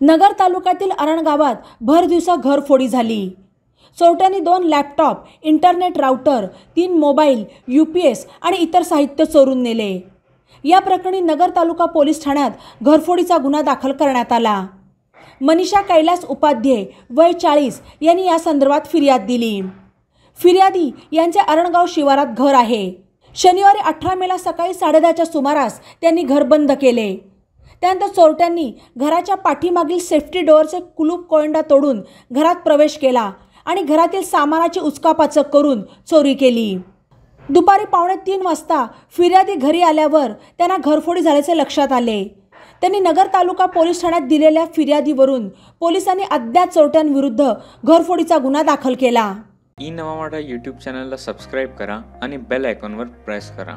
नगर तालुक्यातील अरण गावात भर दिवसा घरफोडी झाली। चोरट्यांनी 2 laptop, internet router, 3 mobile, UPS आणि इतर साहित्य चोरून नेले। या प्रकरणी नगर तालुका पोलीस ठाण्यात घरफोडीचा गुन्हा दाखल करण्यात आला। मनीषा कैलास उपाध्ये वय 40 यांनी या संदर्भात फिर्याद दिली। फिर्यादी यांचे अरणगाव शिवारात घर आहे। शनिवारी 18 मेला सकाळी 10:30च्या सुमारास त्यांनी घर बंद केले। त्यानंतर चोरट्यांनी घराच्या पाठीमागील सेफ्टी डोअरचे कुलूप कोयंडा तोडून घरात प्रवेश केला आणि घरातील सामानाची उचकापाचक करून चोरी केली। दुपारी 2:45 वाजता फिर्यादी घरी आल्यावर त्यांना घरफोडी झाल्याचे लक्षात आले। त्यांनी नगर तालुका पोलीस ठाण्यात दिलेल्या फिर्यादीवरून पोलिसांनी अज्ञात चोरट्यांविरुद्ध घरफोडीचा गुन्हा दाखल केला। ई नवा मराठा यूट्यूब चॅनलला सबस्क्राइब करा आणि बेल आयकॉनवर प्रेस करा।